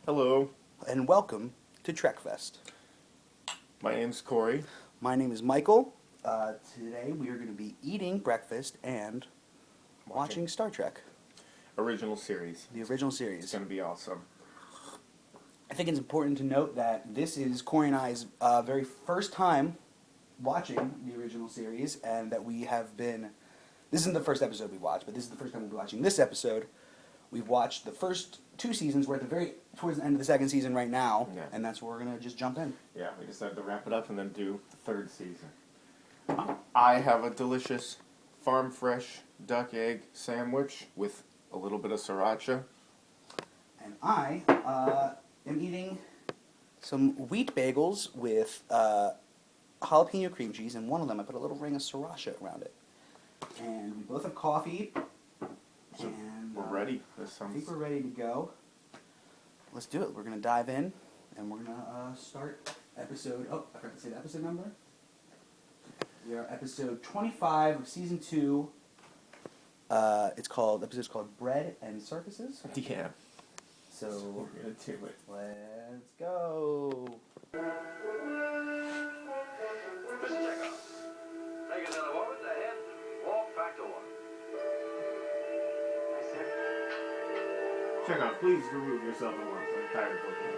Hello, and welcome to Trekfast. my name's Corey. My name is Michael. Today we are going to be eating breakfast and watching Star Trek, Original series. the original It's series. gonna be awesome. I think it's important to note that this is Corey and I's very first time watching the original series, and that we have been. This isn't the first episode we watched, but this is the first time we'll be watching this episode. We've watched the first two seasons. We're at towards the end of the second season right now, Yeah. and that's where we're gonna just jump in. Yeah, we decided to wrap it up and then do the third season. I have a delicious farm fresh duck egg sandwich with a little bit of sriracha. And I am eating some wheat bagels with jalapeno cream cheese, and one of them I put a little ring of sriracha around it. And we both have coffee, So and we're ready. This I think sounds. we're ready to go. Let's do it. We're going to dive in, and we're going to start episode... Oh, I forgot to say the episode number. We are episode 25 of season 2. The episode's called Bread Circuses. Yeah. So, We're gonna do it. let's go. Mr. Chekhov, take another moment ahead, walk back to one. Chekhov, please remove yourself at once. I'm tired of looking.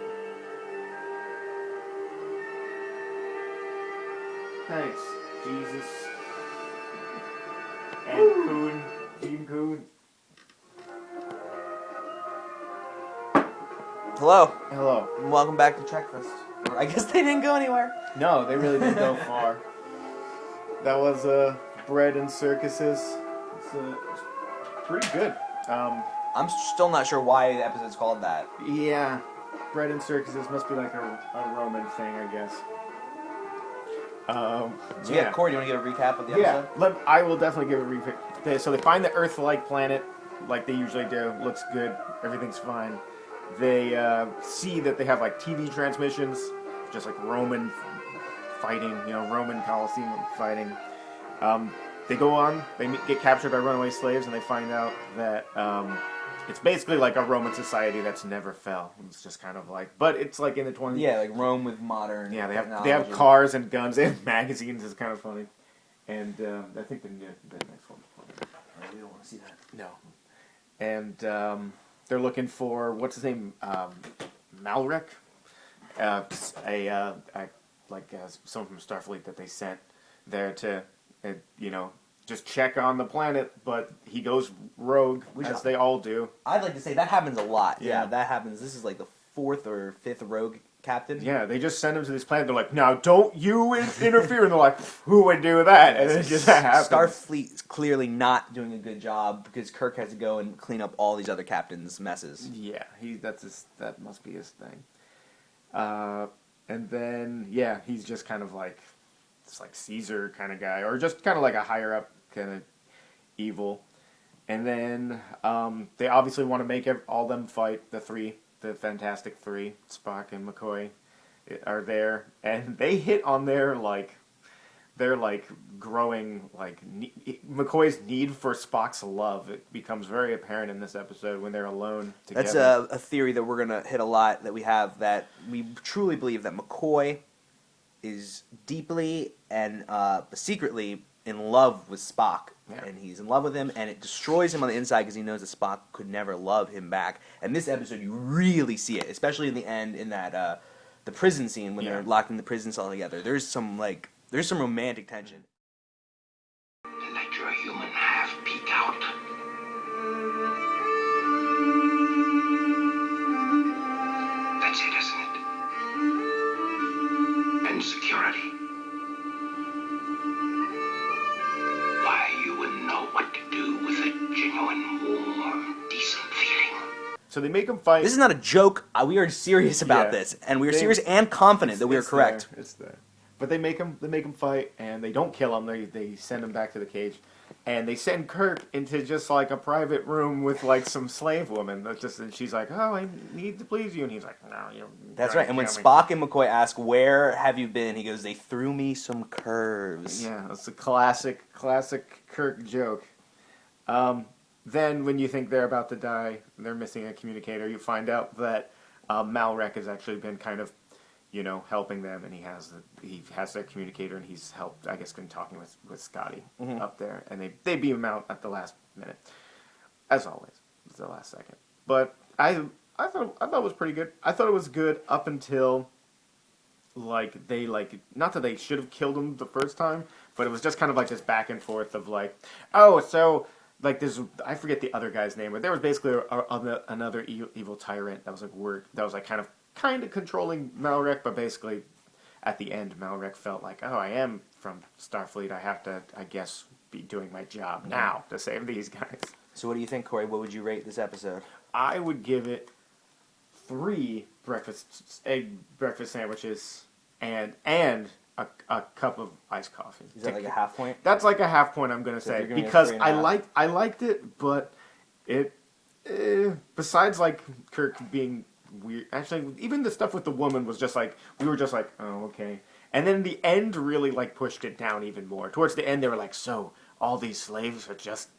Thanks, Jesus. And Coon. Team Coon. Hello, Hello. and welcome back to Trekfast. Or I guess they didn't go anywhere. No, they really didn't go far. That was Bread and Circuses. It's pretty good. I'm still not sure why the episode's called that. Yeah, Bread and Circuses must be like a Roman thing, I guess. So yeah, Corey, do you want to give a recap of the Yeah, episode? I will definitely give a recap. So they find the Earth-like planet, like they usually do. Looks good. Everything's fine. They see that they have like TV transmissions, just like Roman fighting, Roman Colosseum fighting. They go on. They get captured by runaway slaves, and they find out that it's basically like a Roman society that's never fell. It's just kind of like, but it's like in the 20s. Yeah, like Rome with modern. Yeah, they have technology. cars and guns. They have magazines. It's kind of funny. And I think the next one. We don't want to see that. No. And they're looking for what's his name, Malrek, someone from Starfleet that they sent there to, just check on the planet. But he goes rogue, as they all do. I'd like to say that happens a lot. Yeah. Yeah, that happens. This is like the 4th or 5th rogue captain. Yeah, they just send him to this planet. They're like, "Now, don't you interfere!" And they're like, "Who would do that?" And it just happens. Starfleet's clearly not doing a good job because Kirk has to go and clean up all these other captains' messes. Yeah, that must be his thing. And then he's just kind of like it's like Caesar kind of guy, or just kind of like a higher up kind of evil. And then they obviously want to make all them fight. The Fantastic Three, Spock and McCoy, are there, and they hit on their growing McCoy's need for Spock's love. It becomes very apparent in this episode when they're alone together. That's a theory that we're going to hit a lot, that we have, that we truly believe that McCoy is deeply and secretly in love with Spock. Yeah. And he's in love with him, and it destroys him on the inside because he knows that Spock could never love him back. And this episode, you really see it, especially in the end, in that the prison scene when they're locked in the prison cell together. There's some romantic tension. Let your human half peek out. That's it, isn't it? And security. Why, you would know what to do with a genuine, warm, decent feeling. So they make them fight. This is not a joke. We are serious about this, and we are serious and confident that we are correct. It's there. But they make them fight, and they don't kill him. They send him back to the cage, and they send Kirk into just like a private room with like some slave woman. And she's like, "Oh, I need to please you," and he's like, "No, you." That's right. And when Spock and McCoy ask, "Where have you been?" he goes, "They threw me some curves." Yeah, that's a classic Kirk joke. Then when you think they're about to die, they're missing a communicator. You find out that Malrek has actually been kind of, helping them, and he has their communicator, and he's helped, I guess, been talking with Scotty up there, and they beam him out at the last minute, as always, it's the last second. But I thought it was pretty good. I thought it was good up until they not that they should have killed him the first time, but it was just kind of like this back and forth of there's I forget the other guy's name, but there was basically another evil tyrant that was kind of controlling Malrek, but basically at the end Malrek felt like, oh, I am from Starfleet, I have to, I guess, be doing my job now to save these guys. So what do you think, Corey? What would you rate this episode? I would give it 3 egg breakfast sandwiches and a cup of iced coffee. Is that like a half point? That's like a half point, I'm gonna So say, you're because gonna get I liked it, but it besides like Kirk being weird. Actually, even the stuff with the woman was just like, we were just like, oh, okay. And then the end really like pushed it down even more. Towards the end, they were like, so all these slaves are just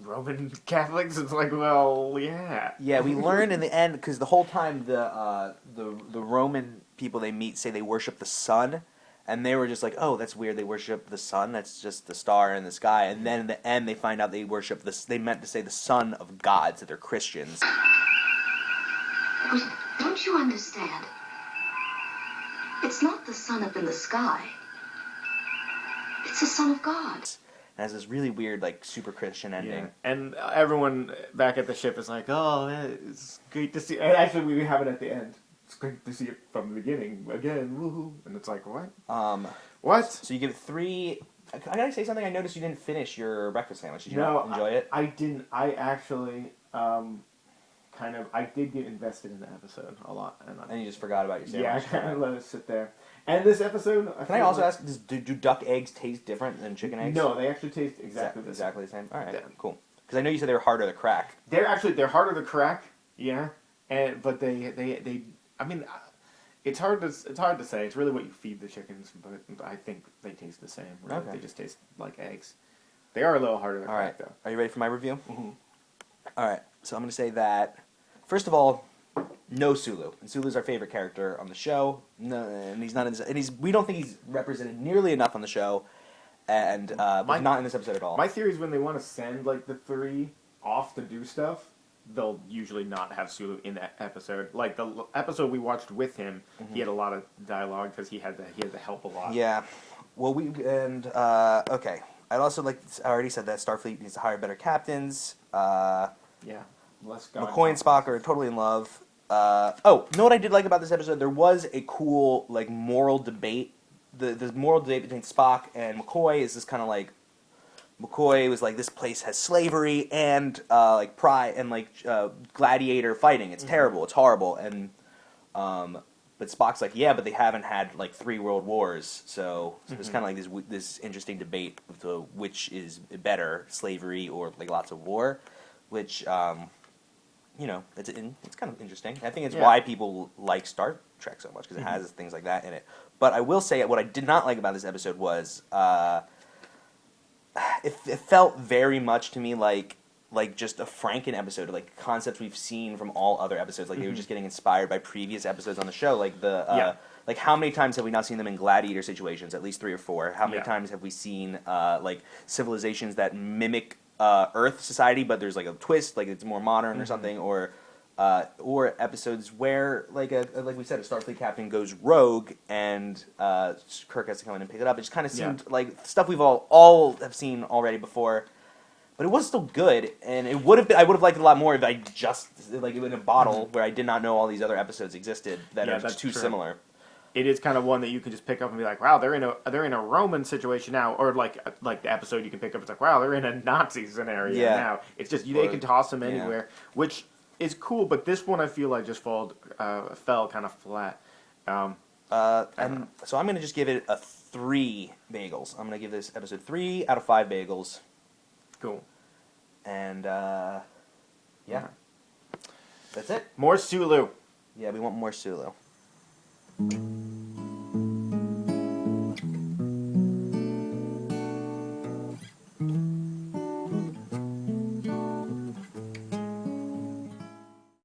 Roman Catholics? It's like, well, yeah. Yeah, we learned in the end, because the whole time the Roman people they meet say they worship the sun, and they were just like, oh, that's weird, they worship the sun, that's just the star in the sky. And then in the end, they find out they worship they meant to say the son of God, so they're Christians. But don't you understand? It's not the sun up in the sky. It's the Son of God. It has this really weird, like, super Christian ending. Yeah. And everyone back at the ship is like, oh, man, it's great to see. And actually, we have it at the end. It's great to see it from the beginning again. Woohoo! And it's like, what? What? So you give it 3. I gotta say something. I noticed you didn't finish your breakfast sandwich. Did you No, not enjoy it? I didn't. I actually I did get invested in the episode a lot, and you just forgot about your sandwich. Yeah, I kind of let it sit there. And this episode, can I also ask? Do duck eggs taste different than chicken eggs? No, they actually taste exactly the same. All right, yeah. Cool. Because I know you said they were harder to crack. They're harder to crack. Yeah, but they I mean, it's hard to say. It's really what you feed the chickens, but I think they taste the same. Right? Okay. They just taste like eggs. They are a little harder to crack, though. Are you ready for my review? Mm-hmm. All right. So I'm going to say that, first of all, no Sulu. And Sulu's our favorite character on the show. No, and he's not in this, and we don't think he's represented nearly enough on the show, and not in this episode at all. My theory is when they want to send like the 3 off to do stuff, they'll usually not have Sulu in that episode. Like the episode we watched with him, he had a lot of dialogue because he had to help a lot. Yeah. Well, okay. I'd also I already said that Starfleet needs to hire better captains. Yeah. McCoy and Spock are totally in love. You know what I did like about this episode? There was a cool moral debate. The moral debate between Spock and McCoy is this kind of like, McCoy was like, this place has slavery and pride and gladiator fighting. It's terrible. It's horrible. And but Spock's like, yeah, but they haven't had 3 world wars. So there's kind of this interesting debate of which is better, slavery or lots of war, which it's kind of interesting. I think it's why people like Star Trek so much, because it has things like that in it. But I will say what I did not like about this episode was it felt very much to me like just a Franken episode, like concepts we've seen from all other episodes. They were just getting inspired by previous episodes on the show. How many times have we not seen them in gladiator situations? At least 3 or 4. How many times have we seen civilizations that mimic Earth society, but there's a twist, it's more modern or something, or episodes where like we said, a Starfleet captain goes rogue and Kirk has to come in and pick it up. It just kind of seemed like stuff we've all have seen already before, but it was still good, and I would have liked it a lot more if I just in a bottle where I did not know all these other episodes existed that are just too similar. It is kind of one that you can just pick up and be like, wow, they're in a Roman situation now, or like the episode you can pick up. It's like, wow, they're in a Nazi scenario now. It's just they can toss them anywhere, which is cool. But this one I feel like just fell kind of flat. And so I'm going to just give it a 3 bagels. I'm going to give this episode 3 out of 5 bagels. Cool. And yeah, that's it. More Sulu. Yeah, we want more Sulu.